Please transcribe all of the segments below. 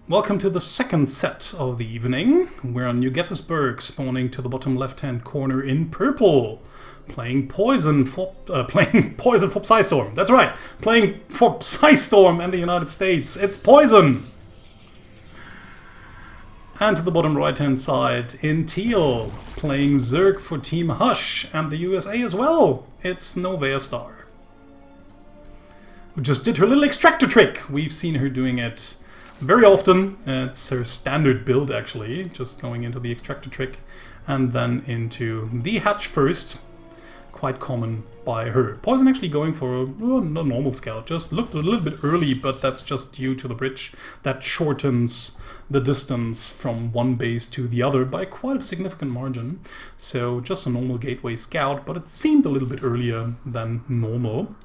Welcome to the second set of the evening. We're on New Gettysburg, spawning to the bottom left-hand corner in purple, playing Poizon for Psystorm. That's right, playing for Psystorm and the United States. It's Poizon. And to the bottom right-hand side in teal, playing Zerg for Team Hush and the USA as well. It's NoveaStar, who just did her little extractor trick. We've seen her doing it very often. It's her standard build, actually, just going into the extractor trick and then into the hatch first. Quite common by her. Poizon actually going for a normal scout. Just looked a little bit early, but that's just due to the bridge that shortens the distance from one base to the other by quite a significant margin. So just a normal gateway scout, but it seemed a little bit earlier than normal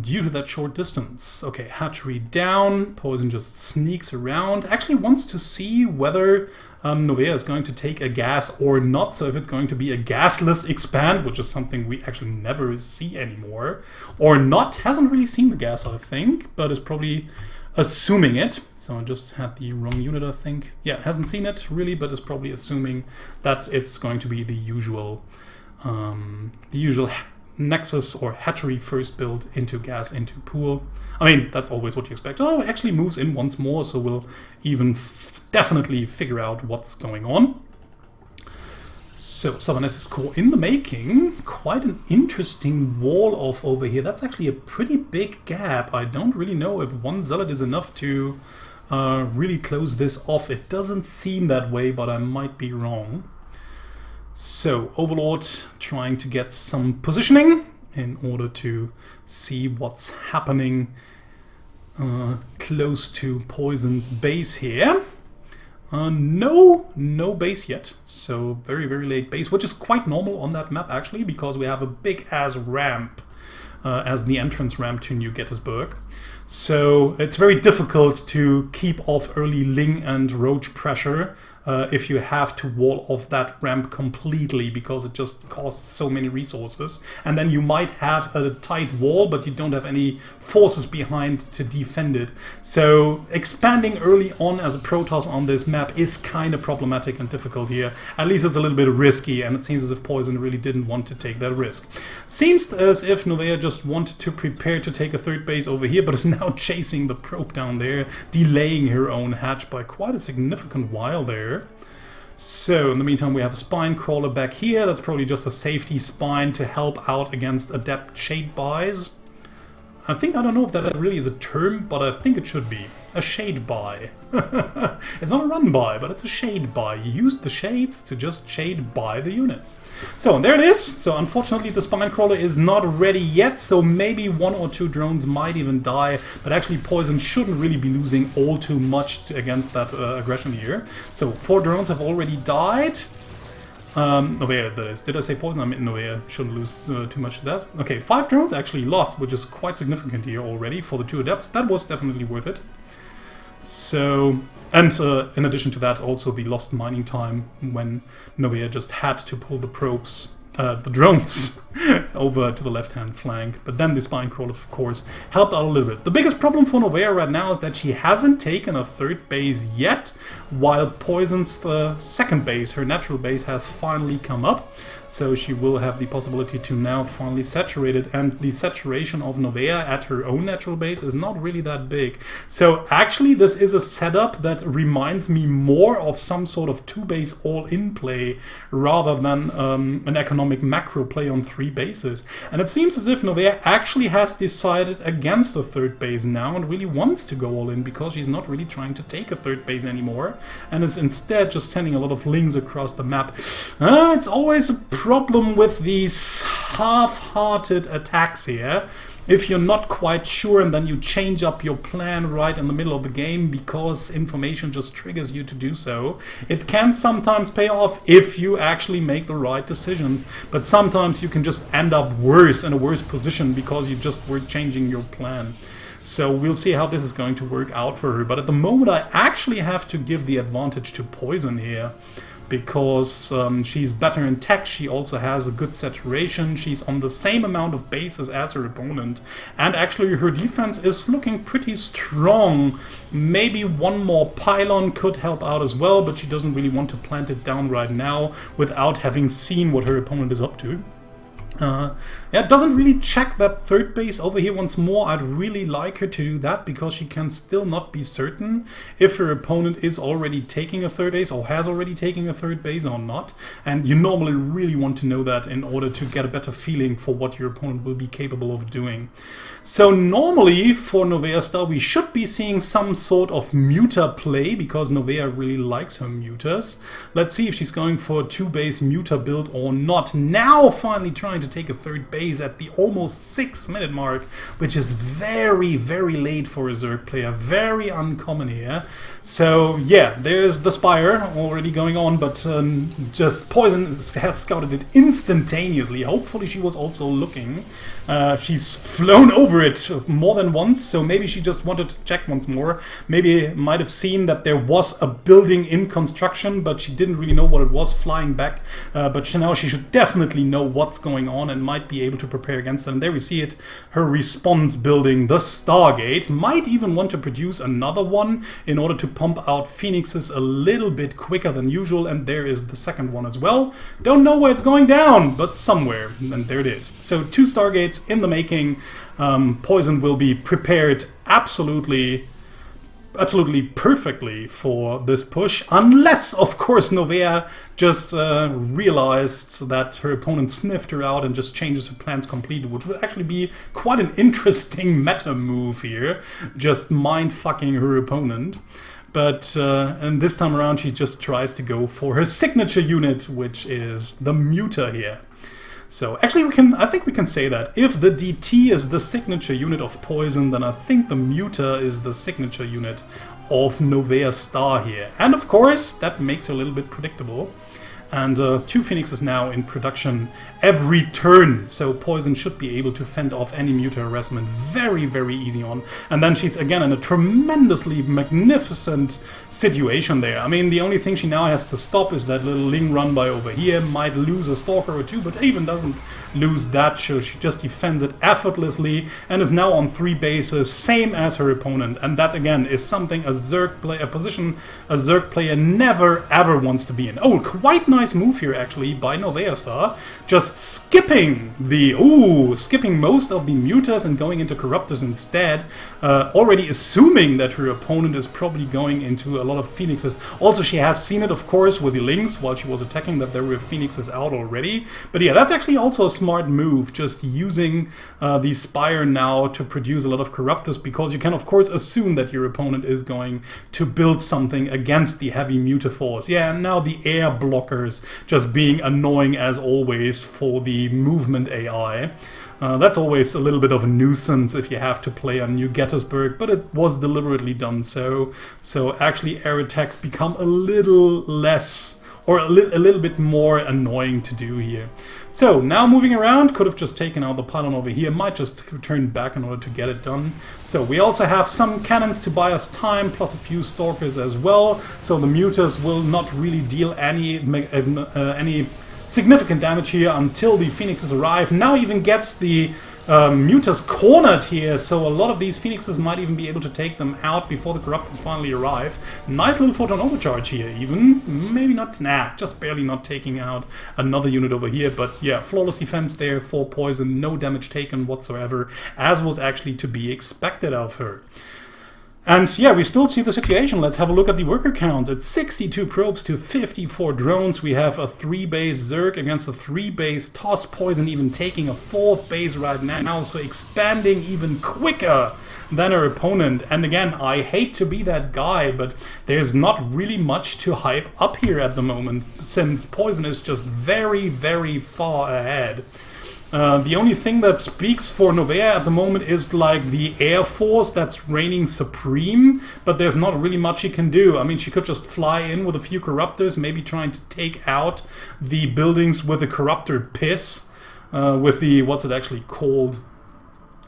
due to that short distance. Okay, hatchery down. Poizon just sneaks around. Actually wants to see whether Novea is going to take a gas or not. So if it's going to be a gasless expand, which is something we actually never see anymore, or not. Hasn't really seen the gas, I think, but is probably assuming it. So I just had the wrong unit, I think. Yeah, hasn't seen it really, but is probably assuming that it's going to be the usual Nexus or hatchery first build into gas into pool. I mean, that's always what you expect. Oh, it actually moves in once more, so we'll even definitely figure out what's going on. So, Cybernetic Core in the making. Quite an interesting wall off over here. That's actually a pretty big gap. I don't really know if one zealot is enough to really close this off. It doesn't seem that way, but I might be wrong. So, Overlord trying to get some positioning in order to see what's happening close to Poizon's base here. No base yet, so very late base, which is quite normal on that map actually, because we have a big ass ramp as the entrance ramp to New Gettysburg. So it's very difficult to keep off early Ling and Roach pressure if you have to wall off that ramp completely, because it just costs so many resources. And then you might have a tight wall, but you don't have any forces behind to defend it. So expanding early on as a Protoss on this map is kind of problematic and difficult here. At least it's a little bit risky, and it seems as if Poizon really didn't want to take that risk. Seems as if Novea just wanted to prepare to take a third base over here, but is now chasing the probe down there, delaying her own hatch by quite a significant while there. So in the meantime we have a spine crawler back here. That's probably just a safety spine to help out against adept shade buys. I don't know if that really is a term, but I think it should be. A shade buy. It's not a run buy, but it's a shade buy. You use the shades to just shade buy the units. So there it is. So unfortunately the spine crawler is not ready yet, so maybe one or two drones might even die, but actually Poizon shouldn't really be losing all too much against that aggression here. So 4 drones have already died. Novea, that is. Did I say Poizon? I mean Novea shouldn't lose too much to that. Okay, 5 drones actually lost, which is quite significant here already for the 2 adepts. That was definitely worth it. So, and in addition to that, also the lost mining time when Novea just had to pull the probes, the drones, over to the left-hand flank. But then the spine crawlers, of course, helped out a little bit. The biggest problem for Novea right now is that she hasn't taken a third base yet, while Poizon's second base, her natural base, has finally come up. So she will have the possibility to now finally saturate it, and the saturation of Novea at her own natural base is not really that big. So actually this is a setup that reminds me more of some sort of 2-base all-in play rather than an economic macro play on 3 bases. And it seems as if Novea actually has decided against a third base now and really wants to go all in, because she's not really trying to take a third base anymore and is instead just sending a lot of lings across the map. It's always a problem with these half-hearted attacks here. If you're not quite sure and then you change up your plan right in the middle of the game because information just triggers you to do so, it can sometimes pay off if you actually make the right decisions. But sometimes you can just end up worse, in a worse position, because you just were changing your plan. So we'll see how this is going to work out for her. But at the moment I actually have to give the advantage to Poizon here. because she's better in tech, she also has a good saturation, she's on the same amount of bases as her opponent, and actually her defense is looking pretty strong. Maybe one more pylon could help out as well, but she doesn't really want to plant it down right now without having seen what her opponent is up to. Yeah, it doesn't really check that third base over here once more. I'd really like her to do that because she can still not be certain if her opponent is already taking a third base or has already taken a third base or not. And you normally really want to know that in order to get a better feeling for what your opponent will be capable of doing. So normally for NoveaStar we should be seeing some sort of muter play because Novea really likes her muters. Let's see if she's going for a 2-base muter build or not. Now finally trying to take a third base at the almost 6-minute mark, which is very, very late for a Zerg player. Very uncommon here. So yeah, there's the Spire already going on, but just Poizon has scouted it instantaneously. Hopefully she was also looking. She's flown over it more than once, so maybe she just wanted to check once more. Maybe might have seen that there was a building in construction, but she didn't really know what it was flying back. But now she should definitely know what's going on and might be able to prepare against it. And there we see it, her response building, the Stargate. Might even want to produce another one in order to pump out Phoenixes a little bit quicker than usual. And there is the second one as well. Don't know where it's going down, but somewhere. And there it is. So 2 Stargates in the making. Poizon will be prepared absolutely perfectly for this push, unless of course Novea just realized that her opponent sniffed her out and just changes her plans completely, which would actually be quite an interesting meta move here, just mind-fucking her opponent. But and this time around she just tries to go for her signature unit, which is the muter here. So actually I think we can say that if the DT is the signature unit of Poizon, then I think the muter is the signature unit of NoveaStar here. And of course that makes her a little bit predictable. And 2 Phoenixes now in production every turn, so Poizon should be able to fend off any muter harassment very, very easy on. And then she's again in a tremendously magnificent situation there. I mean, the only thing she now has to stop is that little Ling run by over here. Might lose a Stalker or 2, but even doesn't lose that, so she just defends it effortlessly and is now on 3 bases, same as her opponent. And that again is something a position a Zerg player never ever wants to be in. Oh, quite nice move here actually by NoveaStar, just skipping most of the muters and going into corruptors instead, already assuming that her opponent is probably going into a lot of Phoenixes. Also she has seen it of course with the Lings while she was attacking, that there were Phoenixes out already. But yeah, that's actually also a smart move, just using the Spire now to produce a lot of corruptors, because you can of course assume that your opponent is going to build something against the heavy muter force. Yeah, and now the air blockers just being annoying as always for the movement AI. That's always a little bit of a nuisance if you have to play on New Gettysburg, but it was deliberately done so. So actually air attacks become a little less, or a little bit more annoying to do here. So now moving around, could have just taken out the pylon over here, might just turn back in order to get it done. So we also have some cannons to buy us time, plus a few stalkers as well. So the muters will not really deal any significant damage here until the Phoenixes arrive. Now even gets the muters cornered here, so a lot of these Phoenixes might even be able to take them out before the Corruptors finally arrive. Nice little photon overcharge here even. Maybe not, just barely not taking out another unit over here, but yeah, flawless defense there for Poizon, no damage taken whatsoever, as was actually to be expected of her. And yeah, we still see the situation. Let's have a look at the worker counts. It's 62 probes to 54 drones. We have a 3-base Zerg against a 3-base Toss. Poizon even taking a 4th base right now, so expanding even quicker than her opponent. And again, I hate to be that guy, but there's not really much to hype up here at the moment, since Poizon is just very, very far ahead. The only thing that speaks for Novea at the moment is like the Air Force that's reigning supreme, but there's not really much she can do. I mean, she could just fly in with a few Corruptors, maybe trying to take out the buildings with the Corruptor Piss, with the, what's it actually called?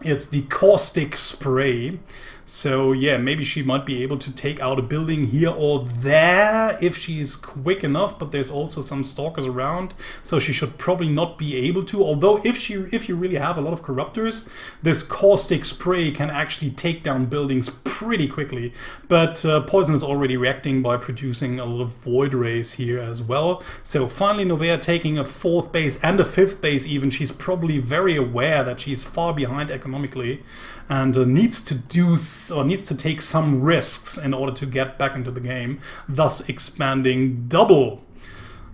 It's the Caustic Spray. So yeah, maybe she might be able to take out a building here or there if she's quick enough, but there's also some stalkers around, so she should probably not be able to. Although if you really have a lot of corruptors, this caustic spray can actually take down buildings pretty quickly. But Poizon is already reacting by producing a lot of void rays here as well. So finally Novea taking a 4th base and a 5th base even. She's probably very aware that she's far behind economically and needs to take some risks in order to get back into the game, thus expanding double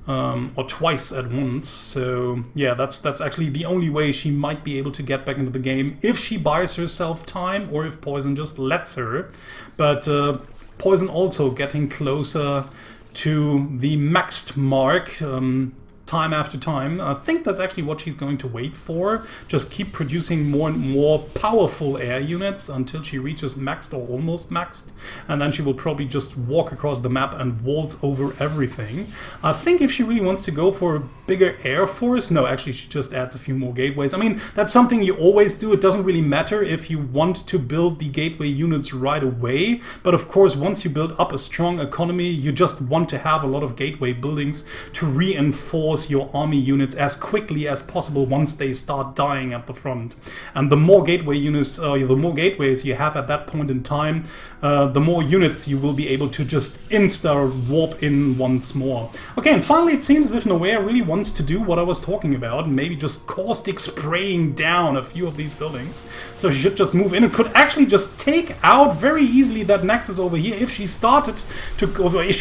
or twice at once. So yeah, that's actually the only way she might be able to get back into the game, if she buys herself time or if Poizon just lets her. But Poizon also getting closer to the maxed mark time after time. I think that's actually what she's going to wait for. Just keep producing more and more powerful air units until she reaches maxed or almost maxed, and then she will probably just walk across the map and waltz over everything. I think if she really wants to go for a bigger air force, no, actually she just adds a few more gateways. I mean, that's something you always do. It doesn't really matter if you want to build the gateway units right away, but of course once you build up a strong economy, you just want to have a lot of gateway buildings to reinforce your army units as quickly as possible once they start dying at the front. And the more gateway units, the more gateways you have at that point in time, the more units you will be able to just insta-warp in once more. Okay, and finally it seems as if Novea really wants to do what I was talking about, maybe just caustic spraying down a few of these buildings. So she should just move in and could actually just take out very easily that nexus over here if she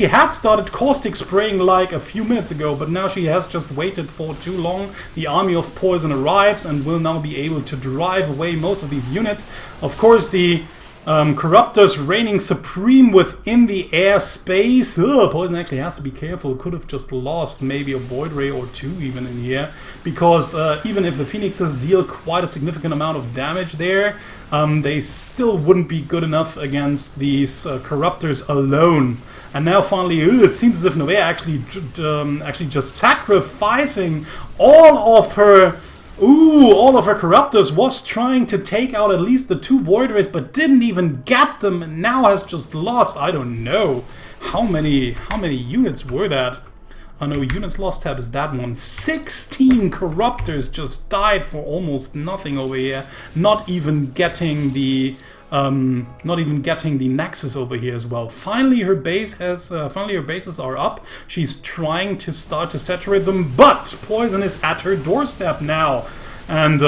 had started caustic spraying like a few minutes ago, but now she has just waited for too long. The army of Poizon arrives and will now be able to drive away most of these units. Of course, the Corruptors reigning supreme within the airspace. Poizon actually has to be careful. Could have just lost maybe a Void Ray or two even in here, because even if the Phoenixes deal quite a significant amount of damage there, they still wouldn't be good enough against these Corruptors alone. And now finally, it seems as if Novea actually just sacrificing all of her Corruptors, was trying to take out at least the 2 Void Rays, but didn't even get them, and now has just lost, I don't know, how many units were that? Oh no, units lost tab is that one. 16 Corruptors just died for almost nothing over here, not even getting the nexus over here as well. Finally her bases are up. She's trying to start to saturate them, but Poizon is at her doorstep now. And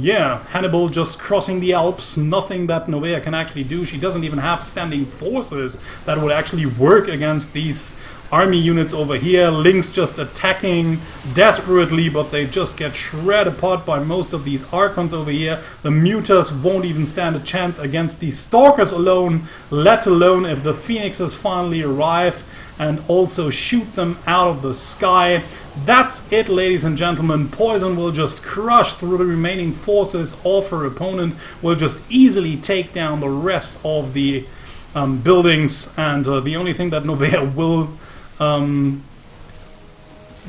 yeah, Hannibal just crossing the Alps, nothing that Novea can actually do. She doesn't even have standing forces that would actually work against these army units over here. Lynx just attacking desperately, but they just get shredded apart by most of these Archons over here. The Mutas won't even stand a chance against these Stalkers alone, let alone if the Phoenixes finally arrive and also shoot them out of the sky. That's it, ladies and gentlemen. Poizon will just crush through the remaining forces of her opponent, will just easily take down the rest of the buildings, and the only thing that Novea will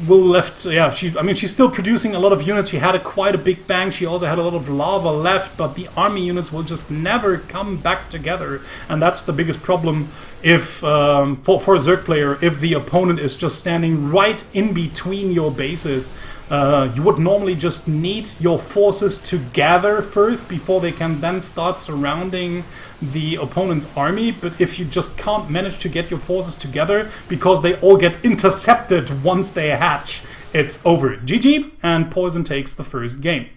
left, yeah, she's still producing a lot of units. She had quite a big bang. She also had a lot of lava left, but the army units will just never come back together, and that's the biggest problem if for a Zerg player, if the opponent is just standing right in between your bases. You would normally just need your forces to gather first before they can then start surrounding the opponent's army, but if you just can't manage to get your forces together because they all get intercepted once they hatch, it's over. GG, and Poizon takes the first game.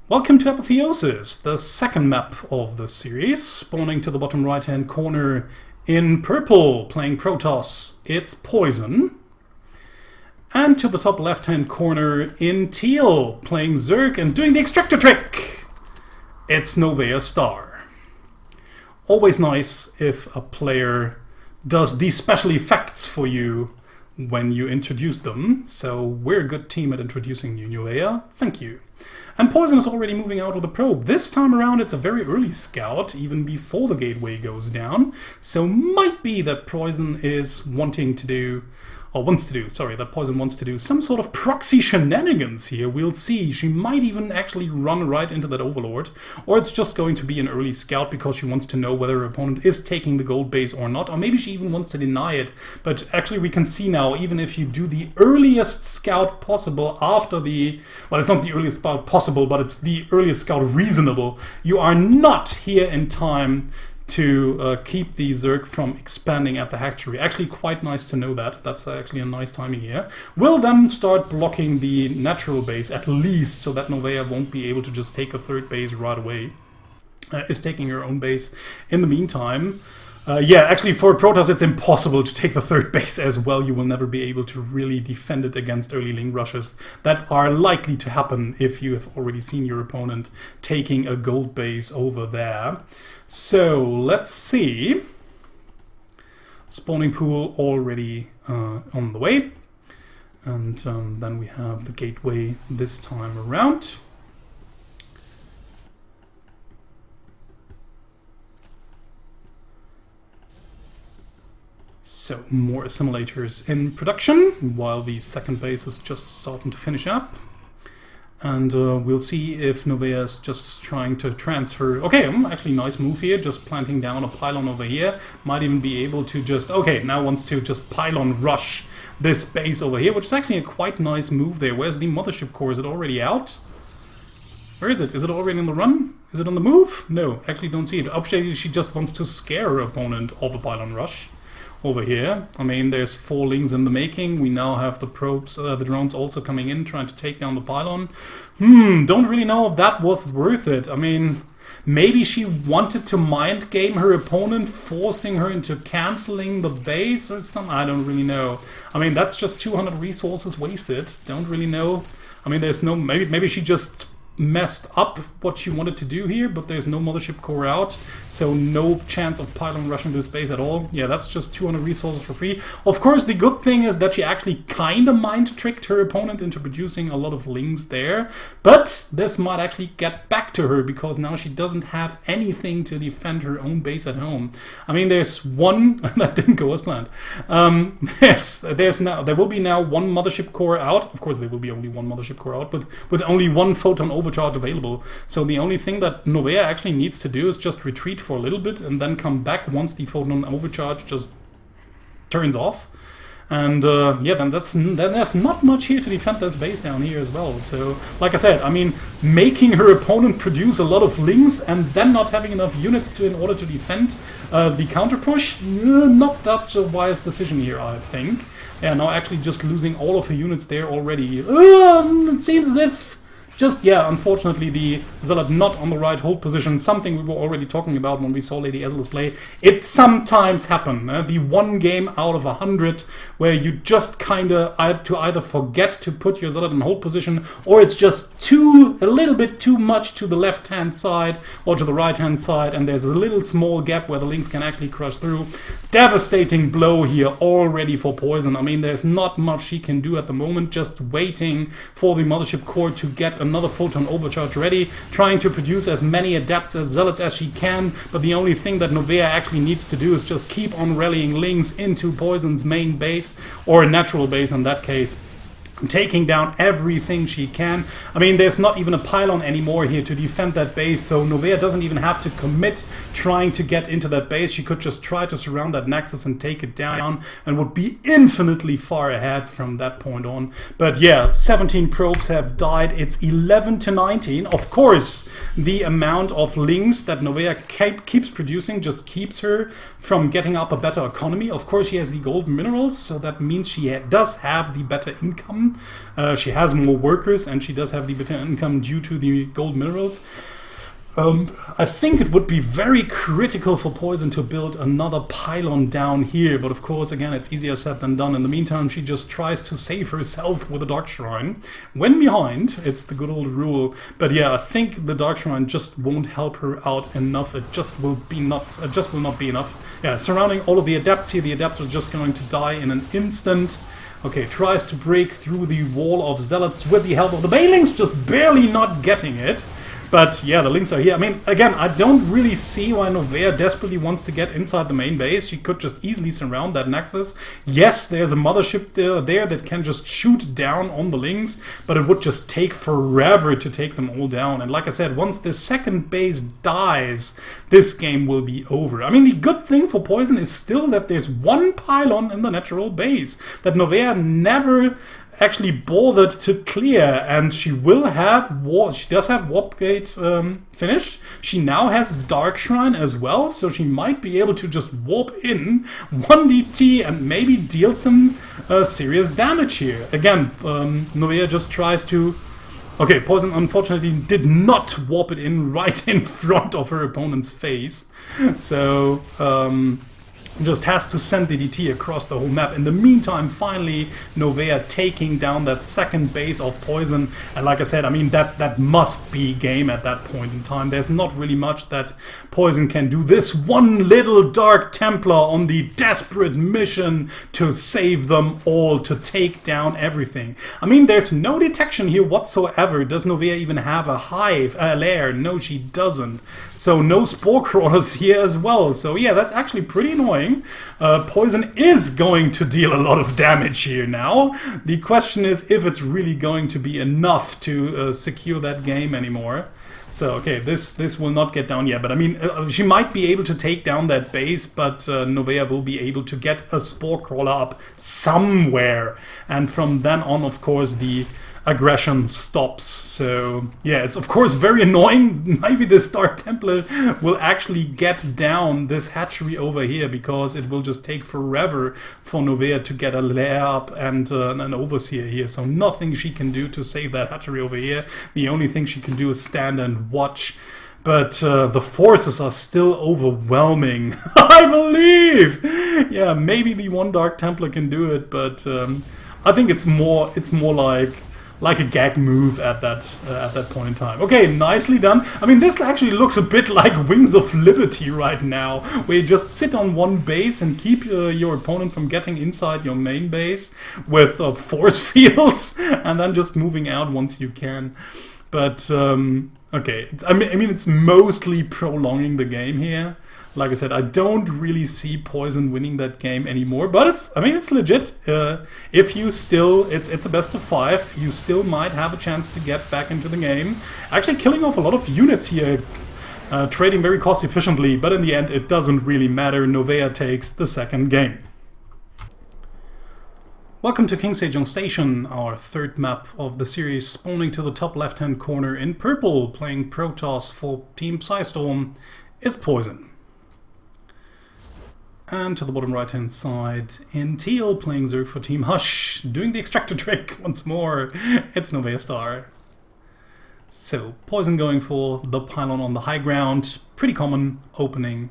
Welcome to Apotheosis, the second map of the series, spawning to the bottom right hand corner in purple, playing Protoss, it's Poizon. And to the top left hand corner in teal, playing Zerg and doing the extractor trick, it's NoveaStar. Always nice if a player does these special effects for you when you introduce them, so we're a good team at introducing you, Novea. Thank you. And Poizon is already moving out with the probe. This time around it's a very early scout, even before the gateway goes down, so might be that Poizon is wanting to do or wants to do, sorry, that Poizon wants to do some sort of proxy shenanigans here. We'll see. She might even actually run right into that Overlord, or it's just going to be an early scout because she wants to know whether her opponent is taking the gold base or not, or maybe she even wants to deny it. But actually we can see now, even if you do the earliest scout possible after the, well, it's not the earliest scout possible, but it's the earliest scout reasonable, you are not here in time to keep the Zerg from expanding at the hatchery. Actually quite nice to know that. That's actually a nice timing here. We'll then start blocking the natural base at least, so that Novea won't be able to just take a third base right away. Is taking her own base in the meantime. Yeah, actually for Protoss it's impossible to take the third base as well. You will never be able to really defend it against early link rushes that are likely to happen if you have already seen your opponent taking a gold base over there. So let's see. Spawning pool already on the way. And then we have the gateway this time around. So more assimilators in production, while the second base is just starting to finish up. And we'll see if Novea is just trying to transfer. Okay, actually nice move here, just planting down a pylon over here. Might even be able to just, okay, now wants to just pylon rush this base over here, which is actually a quite nice move there. Where's the mothership core? Is it already out? Where is it? Is it already on the run? Is it on the move? No, actually don't see it. Obviously she just wants to scare her opponent of a pylon rush over here. I mean, there's 4 links in the making. We now have the probes, the drones also coming in, trying to take down the pylon. Don't really know if that was worth it. I mean, maybe she wanted to mind game her opponent, forcing her into canceling the base or something. I don't really know. I mean, that's just 200 resources wasted. Don't really know. I mean, there's no, maybe she just messed up what she wanted to do here, but there's no mothership core out, so no chance of pylon rushing this base at all. Yeah, that's just 200 resources for free. Of course, the good thing is that she actually kind of mind-tricked her opponent into producing a lot of links there, but this might actually get back to her, because now she doesn't have anything to defend her own base at home. I mean, there's one, that didn't go as planned. There will be now 1 mothership core out. Of course, there will be only 1 mothership core out, but with only 1 photon overcharge available. So the only thing that Novea actually needs to do is just retreat for a little bit and then come back once the photon overcharge just turns off. And yeah, then there's not much here to defend this base down here as well. So, like I said, I mean, making her opponent produce a lot of links and then not having enough units in order to defend the counter push, not that a wise decision here, I think. Yeah, now actually just losing all of her units there already. It seems as if just, yeah, unfortunately the Zealot not on the right hold position, something we were already talking about when we saw Lady Ezreal's play. It sometimes happens, the 1 game out of 100 where you just kind of either forget to put your Zealot in hold position, or it's just a little bit too much to the left-hand side or to the right-hand side, and there's a little small gap where the links can actually crush through. Devastating blow here already for Poizon. I mean, there's not much she can do at the moment, just waiting for the mothership core to get another photon overcharge ready, trying to produce as many adepts as zealots as she can, but the only thing that Novea actually needs to do is just keep on rallying links into Poizon's main base, or a natural base in that case, taking down everything she can. I mean, there's not even a pylon anymore here to defend that base, so Novea doesn't even have to commit trying to get into that base. She could just try to surround that nexus and take it down, and would be infinitely far ahead from that point on. But yeah, 17 probes have died. It's 11 to 19. Of course, the amount of links that Novea keeps producing just keeps her from getting up a better economy. Of course, she has the gold minerals, so that means she does have the better income. She has more workers, and she does have the better income due to the gold minerals. I think it would be very critical for Poizon to build another pylon down here, but of course, again, it's easier said than done. In the meantime, she just tries to save herself with a Dark Shrine. When behind, it's the good old rule. But yeah, I think the Dark Shrine just won't help her out enough. It just will not be enough. Yeah, surrounding all of the adepts here, the adepts are just going to die in an instant. Okay, tries to break through the wall of zealots with the help of the Banelings, just barely not getting it. But yeah, the links are here. I mean, again, I don't really see why Novea desperately wants to get inside the main base. She could just easily surround that nexus. Yes, there's a mothership there that can just shoot down on the links, but it would just take forever to take them all down. And like I said, once the second base dies, this game will be over. I mean, the good thing for Poizon is still that there's one pylon in the natural base that Novea never actually bothered to clear, and she will have she does have Warp Gate finished. She now has Dark Shrine as well, so she might be able to just warp in 1DT and maybe deal some serious damage here. Again, Novea just tries to... Okay, Poizon unfortunately did not warp it in right in front of her opponent's face, so just has to send the DT across the whole map. In the meantime, finally, Novea taking down that second base of Poizon. And like I said, I mean, that must be game at that point in time. There's not really much that Poizon can do. This one little Dark Templar on the desperate mission to save them all, to take down everything. I mean, there's no detection here whatsoever. Does Novea even have a hive, a lair? No, she doesn't. So no spore crawlers here as well. So yeah, that's actually pretty annoying. Poizon is going to deal a lot of damage here now. The question is if it's really going to be enough to secure that game anymore. So, okay, this will not get down yet, but I mean, she might be able to take down that base, but Novea will be able to get a spore crawler up somewhere. And from then on, of course, the aggression stops. So yeah, it's of course very annoying. Maybe this Dark Templar will actually get down this hatchery over here, because it will just take forever for Novea to get a lair up and an overseer here. So nothing she can do to save that hatchery over here. The only thing she can do is stand and watch. But the forces are still overwhelming, I believe. Yeah, maybe the one Dark Templar can do it, but I think it's more like a gag move at that point in time. Okay, nicely done. I mean, this actually looks a bit like Wings of Liberty right now, where you just sit on one base and keep your opponent from getting inside your main base with force fields, and then just moving out once you can. But okay, I mean, it's mostly prolonging the game here. Like I said, I don't really see Poizon winning that game anymore, but it's legit. If you still, it's a best of 5, you still might have a chance to get back into the game. Actually killing off a lot of units here, trading very cost efficiently, but in the end it doesn't really matter. Novea takes the second game. Welcome to King Sejong Station, our third map of the series, spawning to the top left-hand corner in purple, playing Protoss for Team Psystorm. It's Poizon. And to the bottom right-hand side, in teal, playing Zerg for Team Hush, doing the extractor trick once more. It's NoveaStar. So, Poizon going for the pylon on the high ground. Pretty common opening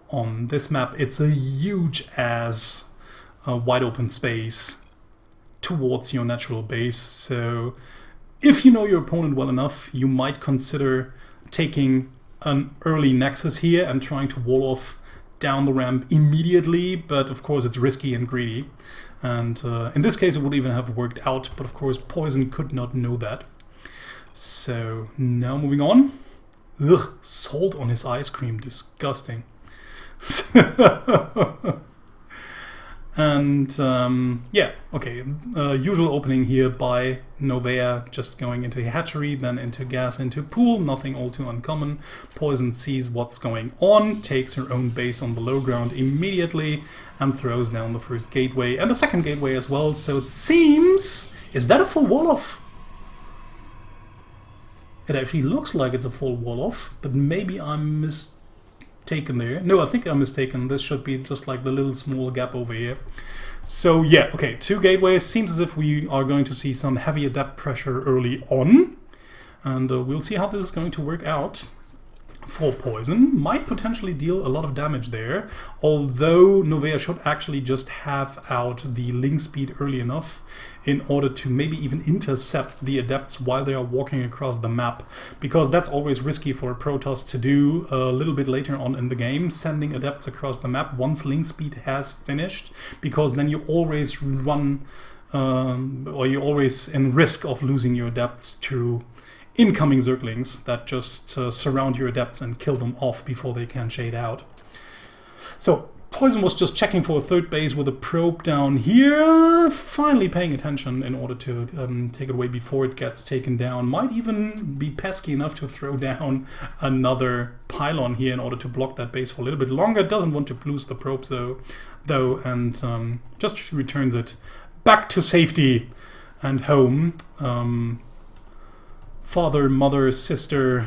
on this map. It's a huge-ass wide open space towards your natural base. So, if you know your opponent well enough, you might consider taking an early nexus here and trying to wall off down the ramp immediately, but of course it's risky and greedy, and in this case it would even have worked out, but of course Poizon could not know that. So now moving on. Ugh, salt on his ice cream, disgusting. And yeah, okay, usual opening here by Novea, just going into hatchery, then into gas, into pool, nothing all too uncommon. Poizon sees what's going on, takes her own base on the low ground immediately, and throws down the first gateway, and the second gateway as well, so it seems... Is that a full wall-off? It actually looks like it's a full wall-off, but maybe I'm mistaken there. No, I think I'm mistaken. This should be just like the little small gap over here. So yeah, okay, 2 gateways. Seems as if we are going to see some heavy adept pressure early on. And we'll see how this is going to work out. For Poizon, might potentially deal a lot of damage there, although Novea should actually just have out the link speed early enough in order to maybe even intercept the adepts while they are walking across the map, because that's always risky for a Protoss to do a little bit later on in the game, sending adepts across the map once link speed has finished, because then you always run or you're always in risk of losing your adepts to incoming Zerglings that just surround your adepts and kill them off before they can shade out. So Poizon was just checking for a third base with a probe down here, finally paying attention in order to take it away before it gets taken down. Might even be pesky enough to throw down another pylon here in order to block that base for a little bit longer. Doesn't want to lose the probe though, and just returns it back to safety and home. Father, mother, sister,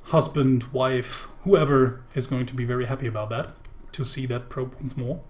husband, wife, whoever is going to be very happy about that, to see that probe once more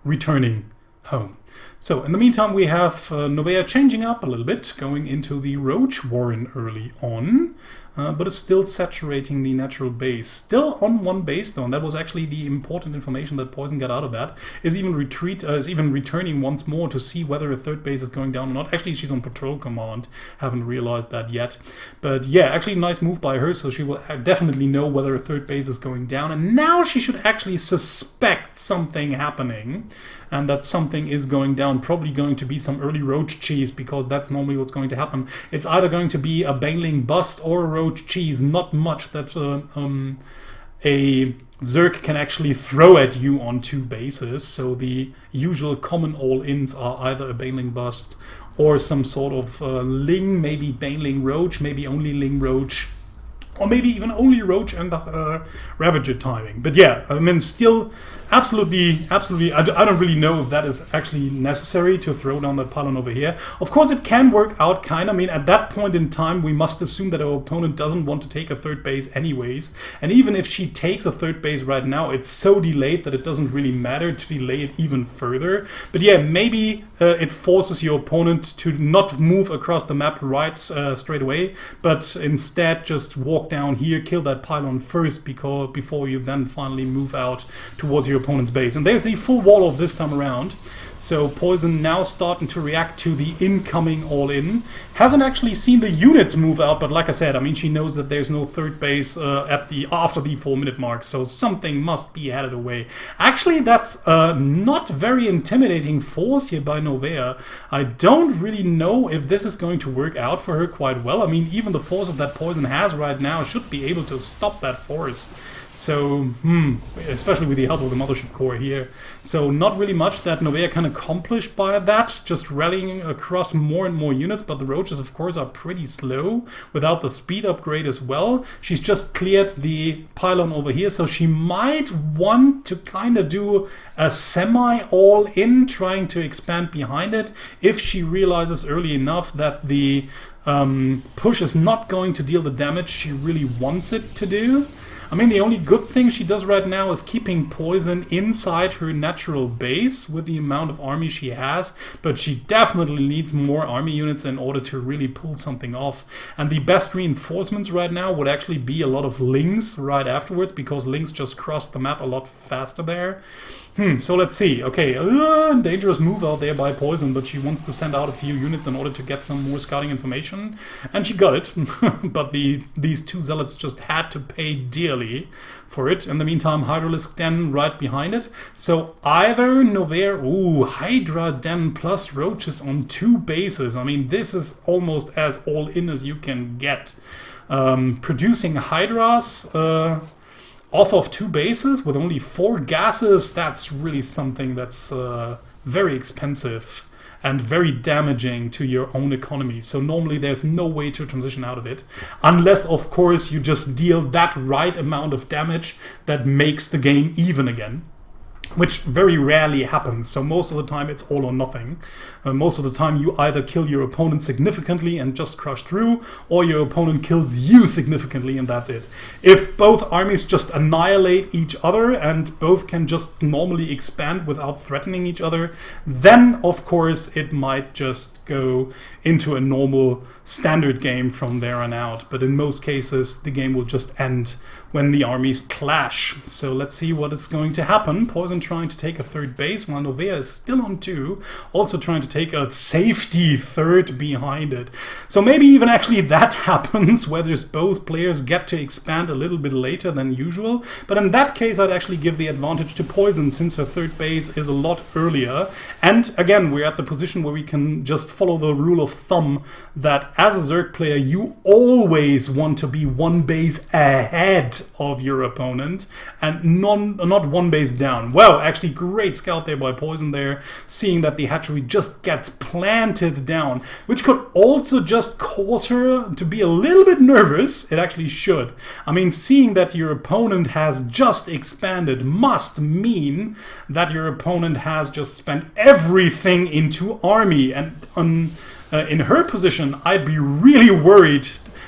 returning home. So in the meantime, we have Novea changing up a little bit, going into the Roach Warren early on, but it's still saturating the natural base. Still on one base though, and that was actually the important information that Poizon got out of that, is even returning once more to see whether a third base is going down or not. Actually, she's on patrol command, haven't realized that yet. But yeah, actually nice move by her, so she will definitely know whether a third base is going down, and now she should actually suspect something happening, and that something is going down, probably going to be some early Roach cheese, because that's normally what's going to happen. It's either going to be a Baneling bust or a Roach cheese, not much that a Zerg can actually throw at you on two bases. So the usual common all-ins are either a Baneling bust or some sort of Ling, maybe Baneling Roach, maybe only Ling Roach, or maybe even only Roach and Ravager timing. But yeah, I mean, still absolutely, I don't really know if that is actually necessary to throw down that pylon over here. Of course, it can work out kind of. I mean, at that point in time, we must assume that our opponent doesn't want to take a third base anyways. And even if she takes a third base right now, it's so delayed that it doesn't really matter to delay it even further. But yeah, maybe it forces your opponent to not move across the map right straight away, but instead just walk down here, kill that pylon first before you then finally move out towards your opponent's base. And there's the full wall of this time around. So Poizon now starting to react to the incoming all-in. Hasn't actually seen the units move out, but like I said, I mean, she knows that there's no third base after the 4-minute mark, so something must be out of the way. Actually, that's not very intimidating force here by Novea. I don't really know if this is going to work out for her quite well. I mean, even the forces that Poizon has right now should be able to stop that force. So, especially with the help of the Mothership Core here. So not really much that Novea can accomplish by that, just rallying across more and more units, but the Roaches, of course, are pretty slow without the speed upgrade as well. She's just cleared the pylon over here, so she might want to kind of do a semi-all-in, trying to expand behind it, if she realizes early enough that the push is not going to deal the damage she really wants it to do. I mean, the only good thing she does right now is keeping Poizon inside her natural base with the amount of army she has, but she definitely needs more army units in order to really pull something off. And the best reinforcements right now would actually be a lot of Lings right afterwards, because Lings just cross the map a lot faster there. So let's see. Okay, dangerous move out there by Poizon, but she wants to send out a few units in order to get some more scouting information, and she got it. But these two zealots just had to pay dearly for it. In the meantime, Hydralisk Den right behind it. So either Novea, Hydra Den plus Roaches on two bases. I mean, this is almost as all-in as you can get. Producing Hydras off of two bases with only 4 gases, that's really something that's very expensive and very damaging to your own economy. So normally there's no way to transition out of it, unless of course you just deal that right amount of damage that makes the game even again, which very rarely happens. So most of the time it's all or nothing. Most of the time you either kill your opponent significantly and just crush through, or your opponent kills you significantly and that's it. If both armies just annihilate each other and both can just normally expand without threatening each other, then of course it might just go into a normal standard game from there on out. But in most cases the game will just end when the armies clash. So let's see what is going to happen. Poizon Poizon trying to take a third base, while Novea is still on 2, also trying to take a safety third behind it. So maybe even actually that happens, where there's both players get to expand a little bit later than usual. But in that case, I'd actually give the advantage to Poizon, since her third base is a lot earlier. And again, we're at the position where we can just follow the rule of thumb that as a Zerg player, you always want to be 1 base ahead of your opponent and not 1 base down. Well, actually, great scout there by Poizon there, seeing that the hatchery just gets planted down, which could also just cause her to be a little bit nervous. It actually should. I mean, seeing that your opponent has just expanded must mean that your opponent has just spent everything into army, and in her position, I'd be really worried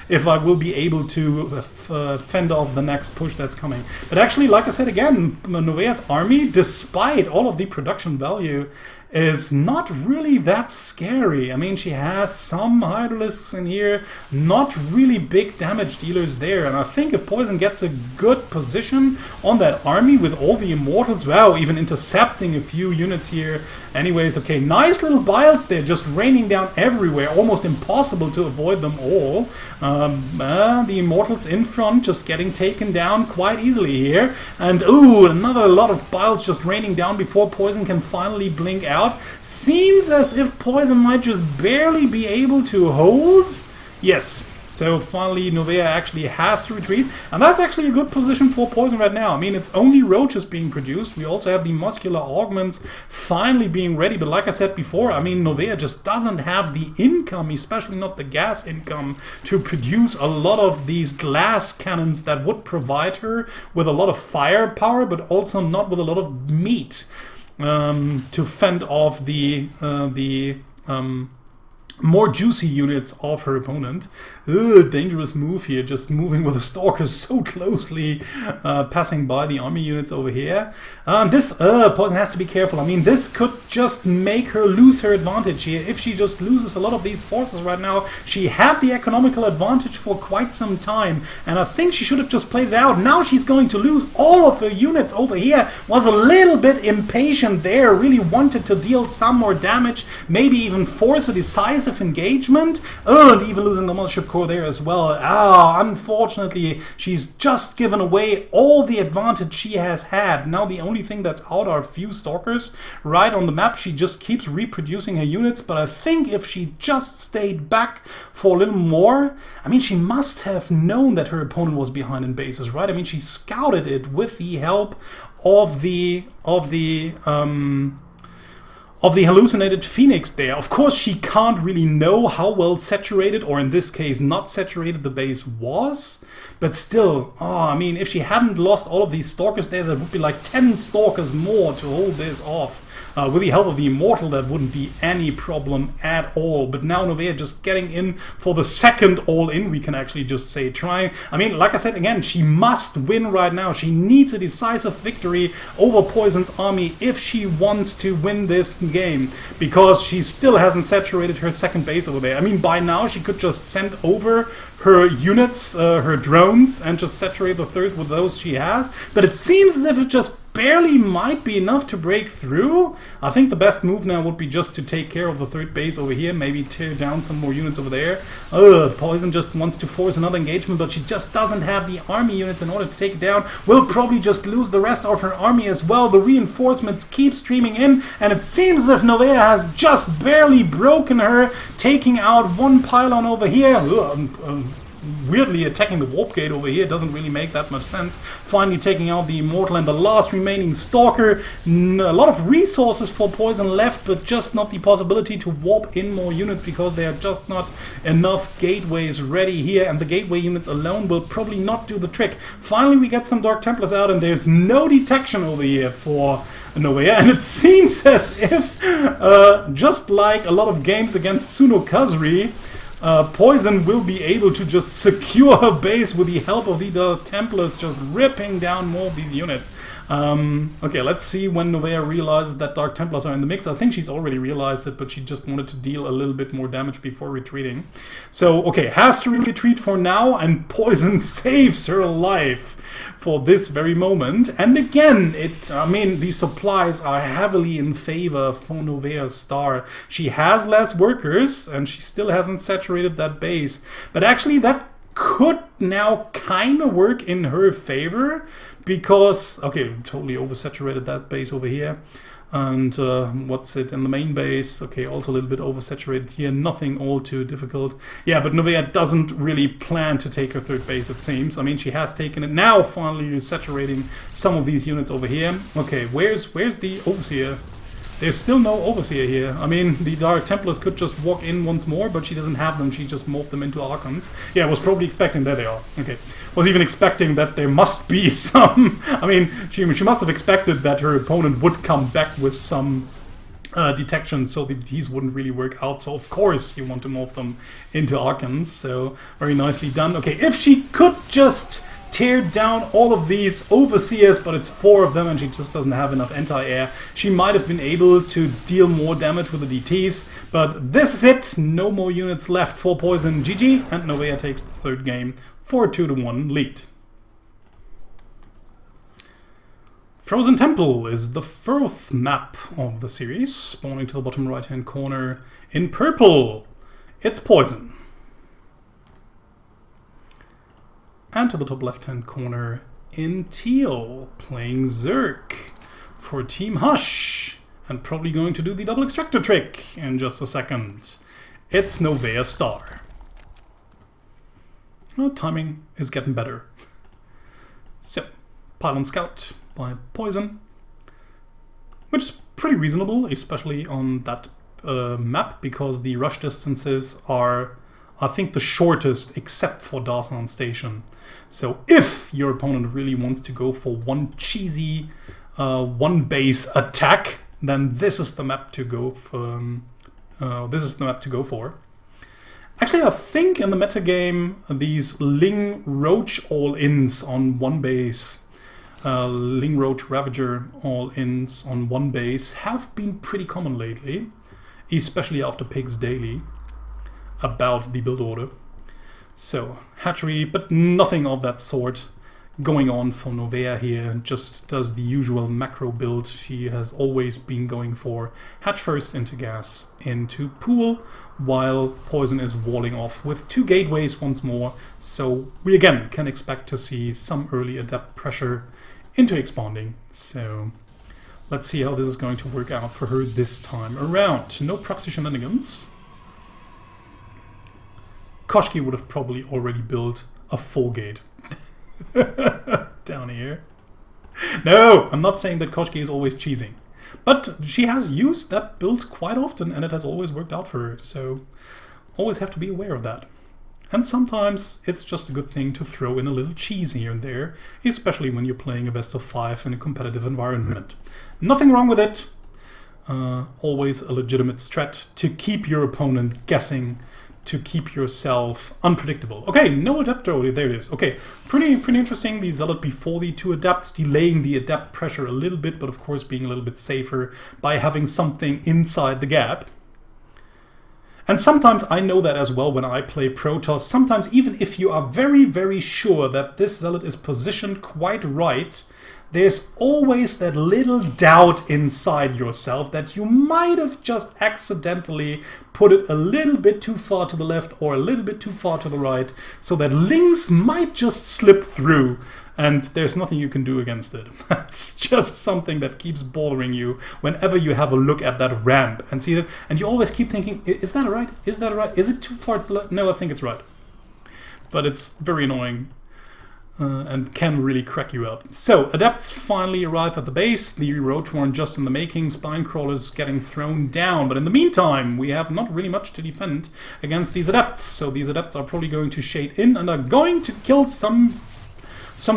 if I will be able to fend off the next push that's coming. But actually, like I said again, Novea's army, despite all of the production value, is not really that scary. I mean, she has some Hydralisks in here, not really big damage dealers there. And I think if Poizon gets a good position on that army with all the Immortals, well, even intercepting a few units here. Anyways, okay, nice little biles there, just raining down everywhere, almost impossible to avoid them all. The Immortals in front just getting taken down quite easily here. And ooh, another lot of biles just raining down before Poizon can finally blink out. Seems as if Poizon might just barely be able to hold. Yes, so finally Novea actually has to retreat, and that's actually a good position for Poizon right now. I mean, it's only roaches being produced. We also have the muscular augments finally being ready, but like I said before, I mean, Novea just doesn't have the income, especially not the gas income, to produce a lot of these glass cannons that would provide her with a lot of firepower, but also not with a lot of meat to fend off the more juicy units of her opponent. Ugh, dangerous move here, just moving with the Stalkers so closely, passing by the army units over here. Poizon has to be careful. I mean, this could just make her lose her advantage here. If she just loses a lot of these forces right now, she had the economical advantage for quite some time, and I think she should have just played it out. Now she's going to lose all of her units over here. Was a little bit impatient there, really wanted to deal some more damage, maybe even force a decisive engagement, and even losing the mothership core there as well. Unfortunately, she's just given away all the advantage she has had. Now the only thing that's out are a few Stalkers right on the map. She just keeps reproducing her units, but I think if she just stayed back for a little more, I mean, she must have known that her opponent was behind in bases, right? I mean, she scouted it with the help of the hallucinated Phoenix there. Of course, she can't really know how well saturated, or in this case, not saturated, the base was. But still, I mean, if she hadn't lost all of these Stalkers there, that would be like 10 Stalkers more to hold this off. With the help of the Immortal, that wouldn't be any problem at all. But now Novea just getting in for the second all-in, we can actually just say, trying. I mean, like I said again, she must win right now. She needs a decisive victory over Poizon's army if she wants to win this game, because she still hasn't saturated her second base over there. I mean, by now she could just send over her units, her drones, and just saturate the third with those she has. But it seems as if it just barely might be enough to break through. I think the best move now would be just to take care of the third base over here, maybe tear down some more units over there. Poizon just wants to force another engagement, but she just doesn't have the army units in order to take it down. Will probably just lose the rest of her army as well. The reinforcements keep streaming in, and it seems as if Novea has just barely broken her, taking out one pylon over here. Weirdly attacking the warp gate over here doesn't really make that much sense. Finally taking out the Immortal and the last remaining Stalker. A lot of resources for Poizon left, but just not the possibility to warp in more units, because there are just not enough gateways ready here, and the gateway units alone will probably not do the trick. Finally we get some Dark Templars out, and there's no detection over here for Novea, and it seems as if just like a lot of games against Suno Kazri, Poizon will be able to just secure her base with the help of the Templars just ripping down more of these units. Okay, let's see when Novea realizes that Dark Templars are in the mix. I think she's already realized it, but she just wanted to deal a little bit more damage before retreating. So, okay, has to retreat for now, and Poizon saves her life. for this very moment. And again, I mean, these supplies are heavily in favor for NoveaStar. She has less workers, and she still hasn't saturated that base. But actually, that could now kind of work in her favor, because, okay, totally oversaturated that base over here. And what's it in the main base? Okay, also a little bit oversaturated here, nothing all too difficult. Yeah, but Novea doesn't really plan to take her third base, it seems. I mean, she has taken it. Now, finally, you're saturating some of these units over here. Okay, where's the Overseer? There's still no Overseer here. I mean, the Dark Templars could just walk in once more, but she doesn't have them. She just morphed them into Archons. Yeah, I was probably expecting... There they are. Okay. Was even expecting that there must be some... I mean, she must have expected that her opponent would come back with some detection, so these wouldn't really work out. So, of course, you want to morph them into Archons. So, very nicely done. Okay, if she could just... tear down all of these Overseers, but it's 4 of them and she just doesn't have enough anti-air. She might have been able to deal more damage with the DTs, but this is it. No more units left for Poizon. GG, and Novea takes the third game for a 2-1 lead. Frozen Temple is the 4th map of the series, spawning to the bottom right-hand corner in purple. It's Poizon. And to the top left-hand corner in teal, playing Zerk for Team Hush, and probably going to do the double extractor trick in just a second. It's NoveaStar. Well, timing is getting better. So, Pylon Scout by Poizon, which is pretty reasonable, especially on that map, because the rush distances are, I think, the shortest except for Darsan Station. So if your opponent really wants to go for one cheesy one base attack, then this is the map to go for. Actually, I think in the metagame these Ling Roach all-ins on one base, Ling Roach Ravager all-ins on one base have been pretty common lately, especially after Pigs Daily about the build order. So, hatchery, but nothing of that sort going on for Novea here. Just does the usual macro build she has always been going for. Hatch first into gas, into pool, while Poizon is walling off with 2 gateways once more. So we again can expect to see some early adept pressure into expanding. So let's see how this is going to work out for her this time around. No proxy shenanigans. Koshki would have probably already built a 4-gate down here. No, I'm not saying that Koshki is always cheesing, but she has used that build quite often and it has always worked out for her, so always have to be aware of that. And sometimes it's just a good thing to throw in a little cheese here and there, especially when you're playing a best of 5 in a competitive environment. Nothing wrong with it. Always a legitimate strat to keep your opponent guessing, to keep yourself unpredictable. Okay, no adept. Oh, there it is. Okay, pretty interesting. The Zealot before the 2 adepts, delaying the adept pressure a little bit, but of course being a little bit safer by having something inside the gap. And sometimes I know that as well when I play Protoss. Sometimes even if you are very sure that this Zealot is positioned quite right, there's always that little doubt inside yourself that you might have just accidentally put it a little bit too far to the left or a little bit too far to the right, so that Lings might just slip through, and there's nothing you can do against it. That's just something that keeps bothering you whenever you have a look at that ramp and see it, and you always keep thinking, is that right? Is that right? Is it too far to the left? No, I think it's right. But it's very annoying. And can really crack you up. So, Adepts finally arrive at the base, the Roadworn just in the making, Spine Crawlers getting thrown down, but in the meantime we have not really much to defend against these Adepts, so these Adepts are probably going to shade in and are going to kill some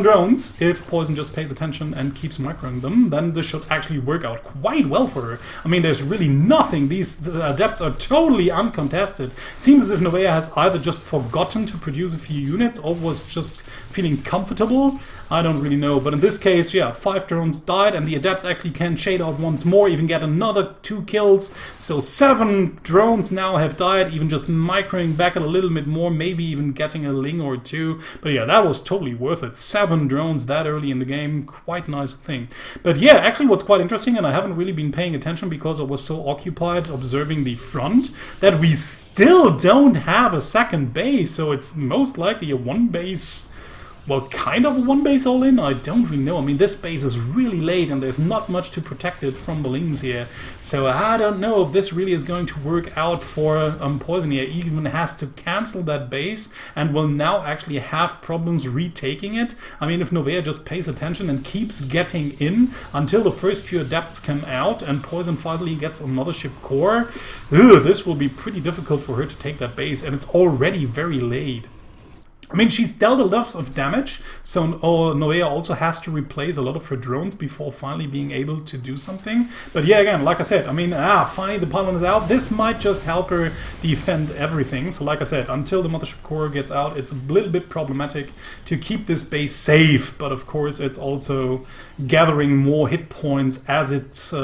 drones. If Poizon just pays attention and keeps microing them, then this should actually work out quite well for her. I mean, there's really nothing. These Adepts are totally uncontested. Seems as if Novea has either just forgotten to produce a few units or was just feeling comfortable. I don't really know, but in this case, yeah, 5 drones died, and the Adepts actually can shade out once more, even get another 2 kills. So 7 drones now have died, even just microing back a little bit more, maybe even getting a Ling or 2. But yeah, that was totally worth it. 7 drones that early in the game, quite nice thing. But yeah, actually what's quite interesting, and I haven't really been paying attention because I was so occupied observing the front, that we still don't have a second base, so it's most likely a one base. Well, kind of a one base all-in? I don't really know. I mean, this base is really late and there's not much to protect it from the Lings here. So I don't know if this really is going to work out for Poizon here. He even has to cancel that base and will now actually have problems retaking it. I mean, if Novea just pays attention and keeps getting in until the first few adepts come out and Poizon finally gets another ship core, this will be pretty difficult for her to take that base, and it's already very late. I mean, she's dealt a lot of damage, so Novea also has to replace a lot of her drones before finally being able to do something. But yeah, again, like I said, I mean, finally the pylon is out. This might just help her defend everything. So like I said, until the Mothership Core gets out, it's a little bit problematic to keep this base safe. But of course, it's also gathering more hit points as it's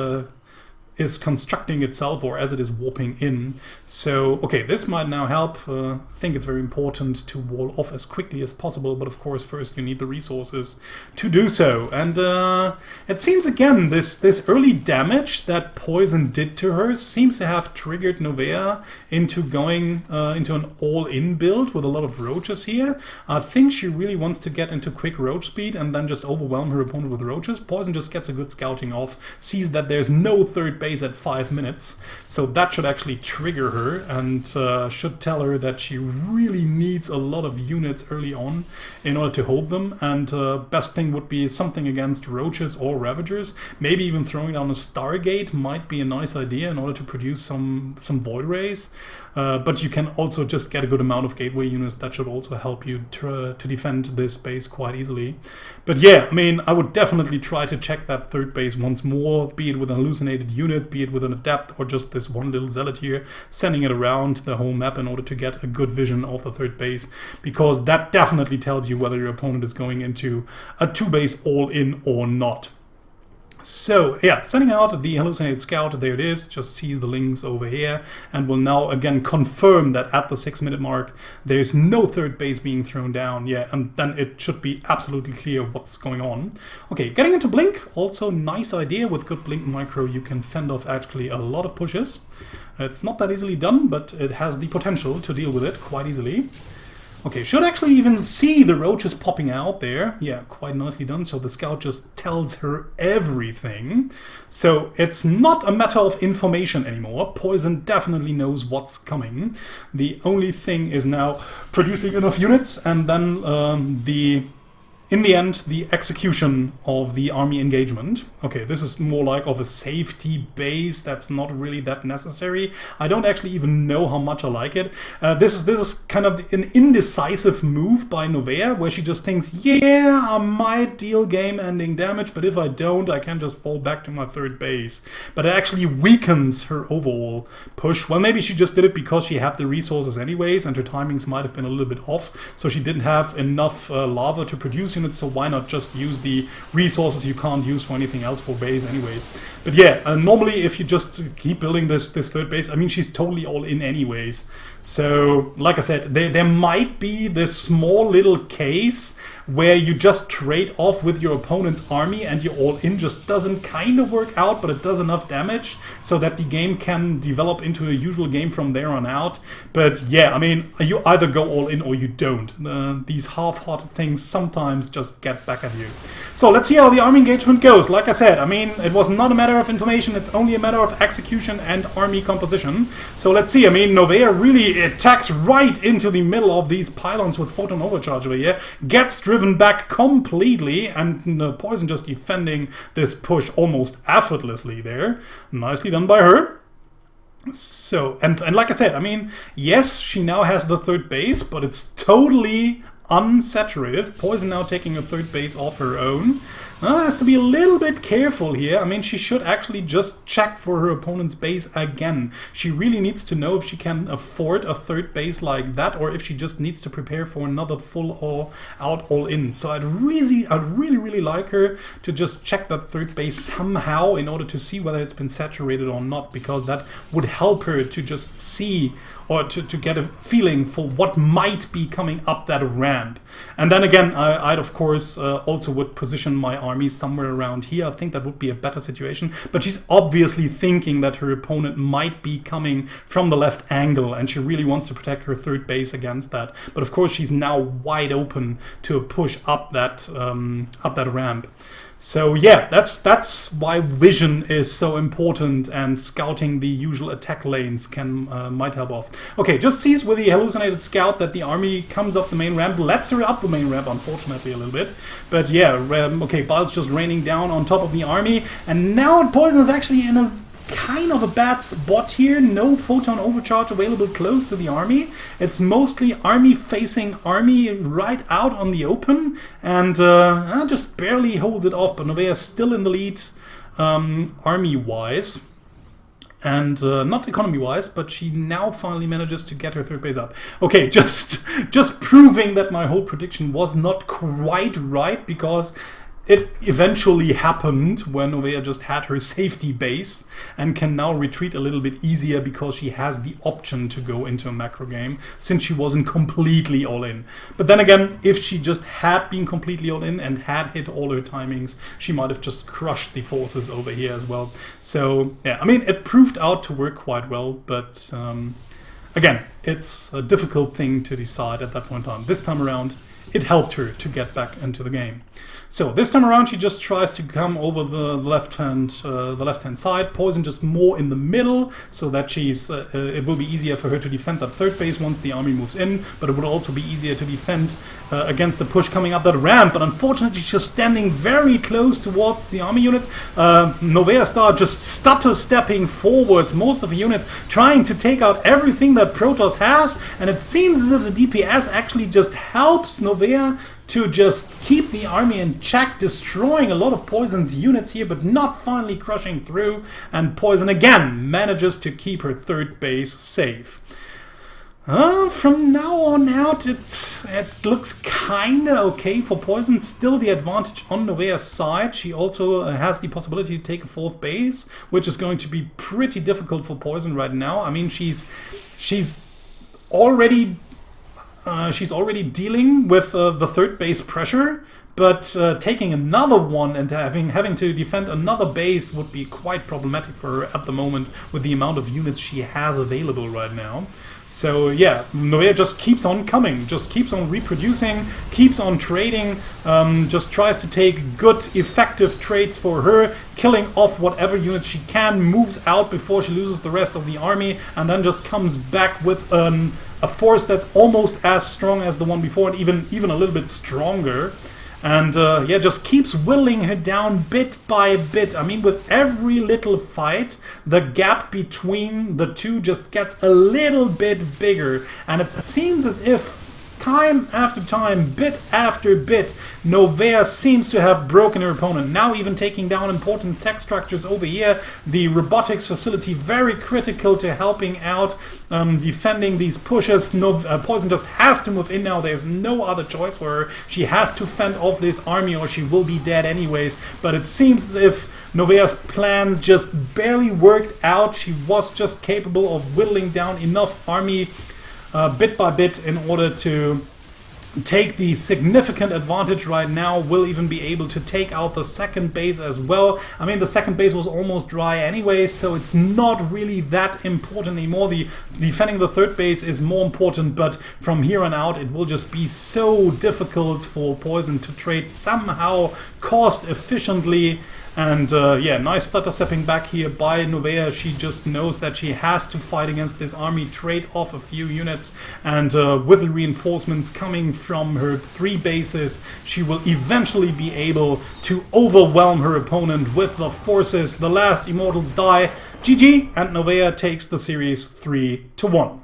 is constructing itself, or as it is warping in. So, okay, this might now help. I think it's very important to wall off as quickly as possible, but of course first you need the resources to do so. And it seems again, this early damage that Poizon did to her seems to have triggered Novea into going into an all-in build with a lot of roaches here. I think she really wants to get into quick roach speed and then just overwhelm her opponent with roaches. Poizon just gets a good scouting off, sees that there's no third base at 5 minutes, so that should actually trigger her and should tell her that she really needs a lot of units early on in order to hold them. And best thing would be something against roaches or ravagers. Maybe even throwing down a Stargate might be a nice idea in order to produce some void rays. But you can also just get a good amount of gateway units that should also help you to defend this base quite easily. But yeah, I mean, I would definitely try to check that third base once more, be it with an hallucinated unit, be it with an adept, or just this one little zealot here, sending it around the whole map in order to get a good vision of the third base, because that definitely tells you whether your opponent is going into a 2-base all-in or not. So yeah, sending out the hallucinated scout, there it is, just sees the links over here, and will now again confirm that at the 6-minute mark there's no third base being thrown down. Yeah, and then it should be absolutely clear what's going on. Okay, getting into blink, also nice idea. With good blink micro you can fend off actually a lot of pushes. It's not that easily done, but it has the potential to deal with it quite easily. Okay, should actually even see the roaches popping out there. Yeah, quite nicely done. So the scout just tells her everything. So it's not a matter of information anymore. Poizon definitely knows what's coming. The only thing is now producing enough units, and then in the end, the execution of the army engagement. Okay, this is more like of a safety base. That's not really that necessary. I don't actually even know how much I like it. This is kind of an indecisive move by Novea, where she just thinks, yeah, I might deal game-ending damage, but if I don't, I can just fall back to my third base. But it actually weakens her overall push. Well, maybe she just did it because she had the resources anyways, and her timings might have been a little bit off, so she didn't have enough lava to produce units, so why not just use the resources you can't use for anything else for base anyways. But yeah, normally if you just keep building this third base, I mean, she's totally all in anyways. So, like I said, there might be this small little case where you just trade off with your opponent's army and your all-in just doesn't kind of work out, but it does enough damage so that the game can develop into a usual game from there on out. But yeah, I mean, you either go all-in or you don't. These half-hearted things sometimes just get back at you. So let's see how the army engagement goes. Like I said, I mean, it was not a matter of information, it's only a matter of execution and army composition. So let's see, I mean, Novea really attacks right into the middle of these pylons with photon overcharge over here, gets driven back completely, and Poizon just defending this push almost effortlessly there. Nicely done by her. So, and like I said, I mean, yes, she now has the third base, but it's totally unsaturated. Poizon now taking a third base off her own. Has to be a little bit careful here. I mean, she should actually just check for her opponent's base again. She really needs to know if she can afford a third base like that, or if she just needs to prepare for another full all-out all-in. So I'd really like her to just check that third base somehow in order to see whether it's been saturated or not, because that would help her to just see or to get a feeling for what might be coming up that ramp. And then again, I'd of course also would position my army somewhere around here. I think that would be a better situation. But she's obviously thinking that her opponent might be coming from the left angle, and she really wants to protect her third base against that. But of course, she's now wide open to a push up that ramp. So yeah, that's why vision is so important, and scouting the usual attack lanes might help off. Okay, just sees with the hallucinated scout that the army comes up the main ramp, lets her up the main ramp, unfortunately a little bit. But yeah, okay, Baal's just raining down on top of the army, and now Poizon is actually in a kind of a bad spot here. No photon overcharge available close to the army. It's mostly army facing army right out on the open, and just barely holds it off. But Novea is still in the lead army wise, and not economy wise, but she now finally manages to get her third base up. Okay, just proving that my whole prediction was not quite right, because it eventually happened when Novea just had her safety base and can now retreat a little bit easier because she has the option to go into a macro game, since she wasn't completely all in. But then again, if she just had been completely all in and had hit all her timings, she might have just crushed the forces over here as well. So yeah, I mean, it proved out to work quite well, but again, it's a difficult thing to decide at that point on. This time around, it helped her to get back into the game. So this time around, she just tries to come over the left-hand side. Poizon just more in the middle, so that she's. It will be easier for her to defend that third base once the army moves in. But it would also be easier to defend against the push coming up that ramp. But unfortunately, she's just standing very close toward the army units. NoveaStar just stutter stepping forwards. Most of the units trying to take out everything that Protoss has, and it seems as if the DPS actually just helps Novea to just keep the army in check, destroying a lot of Poizon's units here, but not finally crushing through. And Poizon again manages to keep her third base safe. From now on out, it looks kinda okay for Poizon. Still the advantage on Novea's side. She also has the possibility to take a fourth base, which is going to be pretty difficult for Poizon right now. I mean, she's already dealing with the third base pressure, but taking another one and having to defend another base would be quite problematic for her at the moment with the amount of units she has available right now. So yeah, Novea just keeps on coming, just keeps on reproducing, keeps on trading, just tries to take good, effective trades for her, killing off whatever units she can, moves out before she loses the rest of the army, and then just comes back with a force that's almost as strong as the one before, and even a little bit stronger. And yeah, just keeps whittling her down bit by bit. I mean, with every little fight, the gap between the two just gets a little bit bigger. And it seems as if time after time, bit after bit, Novea seems to have broken her opponent. Now even taking down important tech structures over here. The robotics facility very critical to helping out defending these pushes. Poizon just has to move in now. There's no other choice for her. She has to fend off this army or she will be dead anyways. But it seems as if Novea's plan just barely worked out. She was just capable of whittling down enough army bit by bit in order to take the significant advantage right now. Will even be able to take out the second base as well. I mean, the second base was almost dry anyway, so it's not really that important anymore. The defending the third base is more important, but from here on out it will just be so difficult for Poizon to trade somehow cost efficiently. And yeah, nice stutter stepping back here by Novea. She just knows that she has to fight against this army, trade off a few units, and with the reinforcements coming from her three bases, she will eventually be able to overwhelm her opponent with the forces. The last Immortals die. GG, and Novea takes the series 3-1.